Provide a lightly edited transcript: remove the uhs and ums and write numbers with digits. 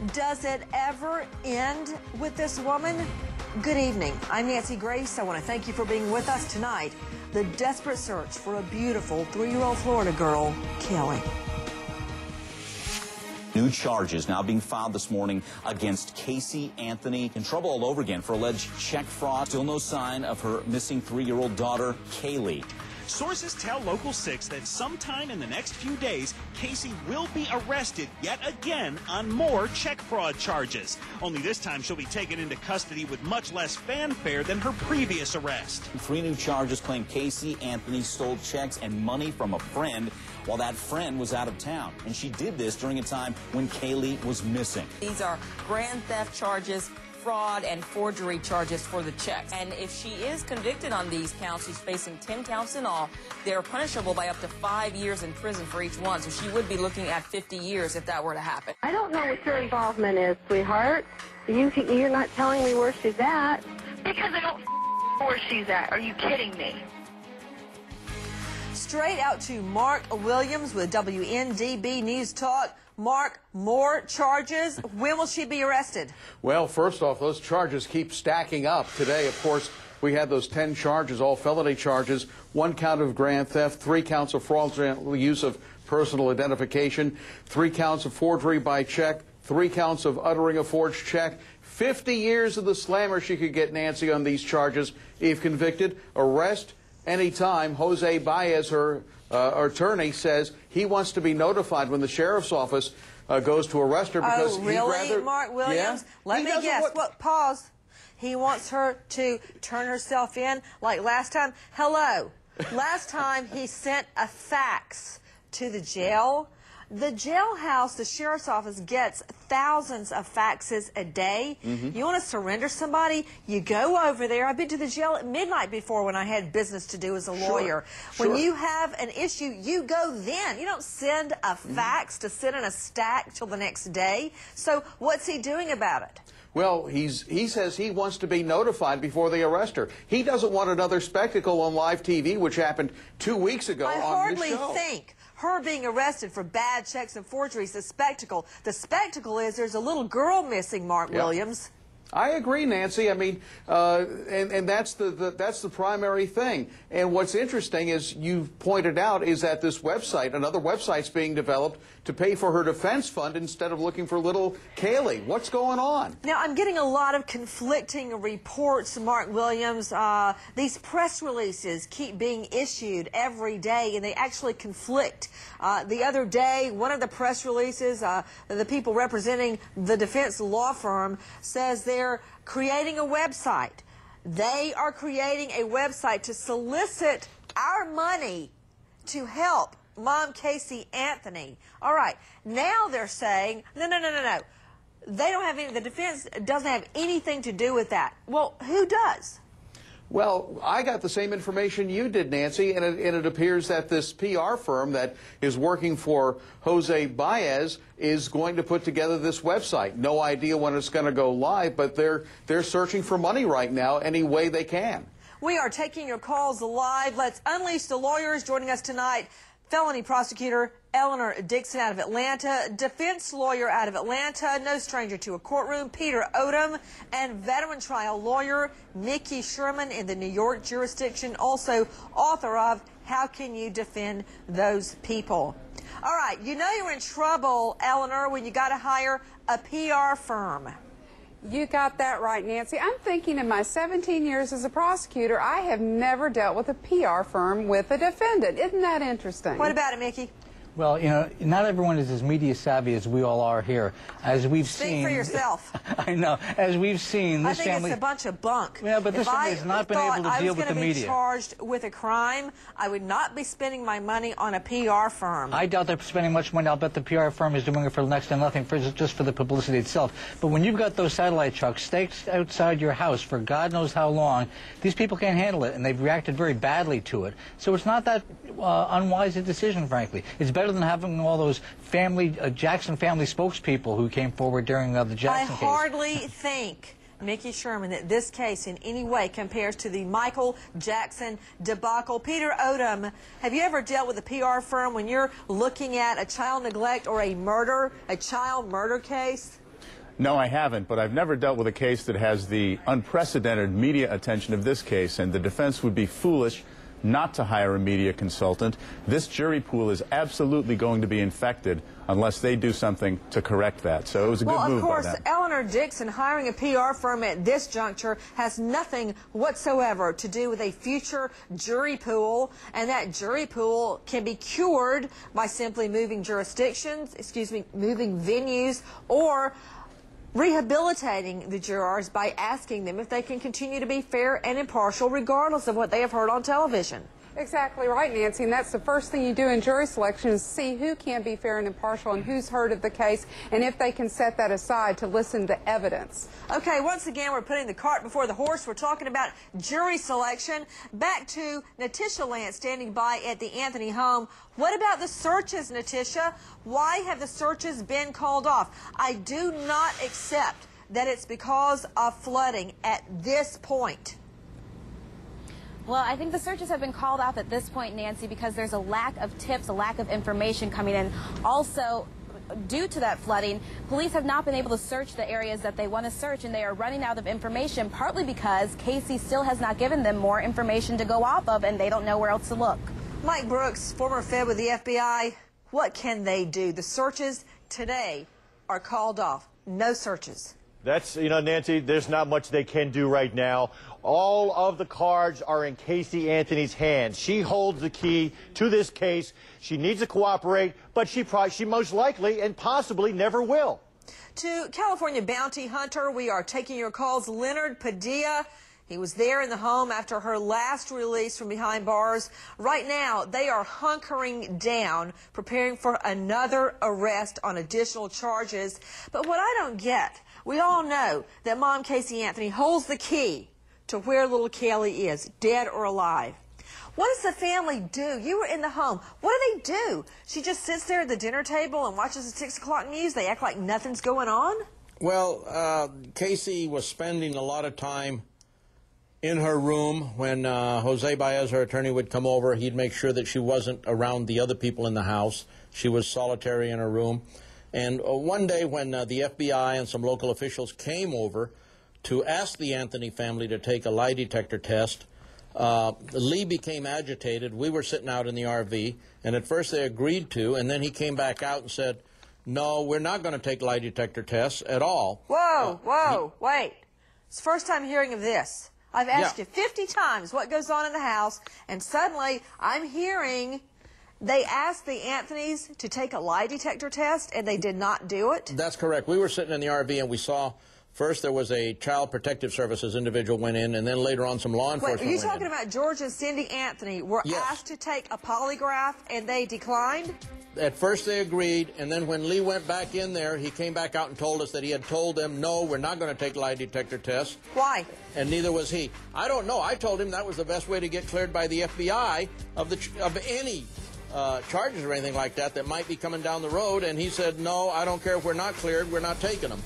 Does it ever end with this woman? Good evening. I'm Nancy Grace. I want to thank you for being with us tonight. The desperate search for a beautiful 3-year-old Florida girl, Caylee. New charges now being filed this morning against Casey Anthony. In trouble all over again for alleged check fraud. Still no sign of her missing 3-year-old daughter, Caylee. Sources tell Local 6 that sometime in the next few days, Casey will be arrested yet again on more check fraud charges. Only this time she'll be taken into custody with much less fanfare than her previous arrest. 3 new charges claim Casey Anthony stole checks and money from a friend while that friend was out of town. And she did this during a time when Caylee was missing. These are grand theft charges, fraud and forgery charges for the checks. And if she is convicted on these counts, she's facing 10 counts in all. They're punishable by up to 5 years in prison for each one. So she would be looking at 50 years if that were to happen. I don't know what your involvement is, sweetheart. You're not telling me where she's at. Because I don't know where she's at. Are you kidding me? Straight out to Mark Williams with WNDB News Talk. Mark, more charges. When will she be arrested? Well, first off, those charges keep stacking up. Today, of course, we had those 10 charges, all felony charges, 1 count of grand theft, 3 counts of fraudulent use of personal identification, 3 counts of forgery by check, 3 counts of uttering a forged check. 50 years of the slammer she could get, Nancy, on these charges if convicted. Arrest anytime. Jose Baez, her attorney, says he wants to be notified when the sheriff's office goes to arrest her because really, he'd rather... Mark Williams? Yeah? Let me guess. Pause. He wants her to turn herself in like last time. Hello. Last time he sent a fax to the jail. The jailhouse, the sheriff's office, gets thousands of faxes a day. You want to surrender somebody, you go over there. I've been to the jail at midnight before when I had business to do as a lawyer. When you have an issue, you go then. You don't send a fax to sit in a stack till the next day. So what's he doing about it? Well, he says he wants to be notified before they arrest her. He doesn't want another spectacle on live TV, which happened 2 weeks ago on this show. I hardly think her being arrested for bad checks and forgeries is the spectacle. The spectacle is there's a little girl missing, Mark Williams. I agree, Nancy. I mean, and that's the primary thing. And what's interesting is you pointed out is that this website, another website's being developed to pay for her defense fund instead of looking for little Caylee. What's going on? Now, I'm getting a lot of conflicting reports, Mark Williams. These press releases keep being issued every day, and they actually conflict. The other day, one of the press releases, the people representing the defense law firm says they're creating a website. They are creating a website to solicit our money to help Mom Casey Anthony. All right, now they're saying, no. They don't have any, the defense doesn't have anything to do with that. Well, who does? Well, I got the same information you did, Nancy, and it appears that this PR firm that is working for Jose Baez is going to put together this website. No idea when it's going to go live, but they're searching for money right now any way they can. We are taking your calls live. Let's unleash the lawyers. Joining us tonight, felony prosecutor Eleanor Dixon out of Atlanta, defense lawyer out of Atlanta, no stranger to a courtroom, Peter Odom, and veteran trial lawyer Mickey Sherman in the New York jurisdiction, also author of How Can You Defend Those People? All right, you know you're in trouble, Eleanor, when you got to hire a PR firm. You got that right, Nancy. I'm thinking in my 17 years as a prosecutor, I have never dealt with a PR firm with a defendant. Isn't that interesting? What about it, Mickey? Well, you know, not everyone is as media savvy as we all are here. As we've seen... Speak for yourself. I know. As we've seen, this family... I think it's a bunch of bunk. Yeah, but this family has not been able to deal with the media. If I was going to be charged with a crime, I would not be spending my money on a PR firm. I doubt they're spending much money. I'll bet the PR firm is doing it for next to nothing, just for the publicity itself. But when you've got those satellite trucks staked outside your house for God knows how long, these people can't handle it, and they've reacted very badly to it. So it's not that unwise a decision, frankly. It's better than having all those Jackson family spokespeople who came forward during the Jackson case. I hardly think, Mickey Sherman, that this case in any way compares to the Michael Jackson debacle. Peter Odom, have you ever dealt with a PR firm when you're looking at a child neglect or a child murder case? No, I haven't, but I've never dealt with a case that has the unprecedented media attention of this case, and the defense would be foolish not to hire a media consultant. This jury pool is absolutely going to be infected unless they do something to correct that. So it was a good move by them. Of course, Eleanor Dixon hiring a PR firm at this juncture has nothing whatsoever to do with a future jury pool, and that jury pool can be cured by simply moving jurisdictions, moving venues, or rehabilitating the jurors by asking them if they can continue to be fair and impartial regardless of what they have heard on television. Exactly right, Nancy, and that's the first thing you do in jury selection is see who can be fair and impartial and who's heard of the case and if they can set that aside to listen to evidence. Okay, once again, we're putting the cart before the horse. We're talking about jury selection. Back to Natisha Lance standing by at the Anthony home. What about the searches, Natisha? Why have the searches been called off? I do not accept that it's because of flooding at this point. Well, I think the searches have been called off at this point, Nancy, because there's a lack of tips, a lack of information coming in. Also, due to that flooding, police have not been able to search the areas that they want to search, and they are running out of information, partly because Casey still has not given them more information to go off of, and they don't know where else to look. Mike Brooks, former Fed with the FBI, what can they do? The searches today are called off. No searches. That's, Nancy, there's not much they can do right now. All of the cards are in Casey Anthony's hands. She holds the key to this case. She needs to cooperate, but she most likely and possibly never will. To California bounty hunter, we are taking your calls. Leonard Padilla, he was there in the home after her last release from behind bars. Right now, they are hunkering down, preparing for another arrest on additional charges. But what I don't get, we all know that Mom Casey Anthony holds the key to where little Caylee is, dead or alive. What does the family do? You were in the home. What do they do? She just sits there at the dinner table and watches the 6 o'clock news? They act like nothing's going on? Well, Casey was spending a lot of time in her room. When Jose Baez, her attorney, would come over, he'd make sure that she wasn't around the other people in the house. She was solitary in her room. And one day when the FBI and some local officials came over to ask the Anthony family to take a lie detector test, Lee became agitated. We were sitting out in the RV, and at first they agreed to, and then he came back out and said, no, we're not going to take lie detector tests at all. Whoa, wait. It's the first time hearing of this. I've asked you 50 times what goes on in the house, and suddenly I'm hearing they asked the Anthonys to take a lie detector test, and they did not do it? That's correct. We were sitting in the RV, and we saw first there was a Child Protective Services individual went in, and then later on some law enforcement went in. Are you talking about George and Cindy Anthony were asked to take a polygraph, and they declined? At first they agreed, and then when Lee went back in there, he came back out and told us that he had told them, no, we're not going to take lie detector tests. Why? And neither was he. I don't know. I told him that was the best way to get cleared by the FBI of any charges or anything like that might be coming down the road, and he said, no, I don't care if we're not cleared, we're not taking them.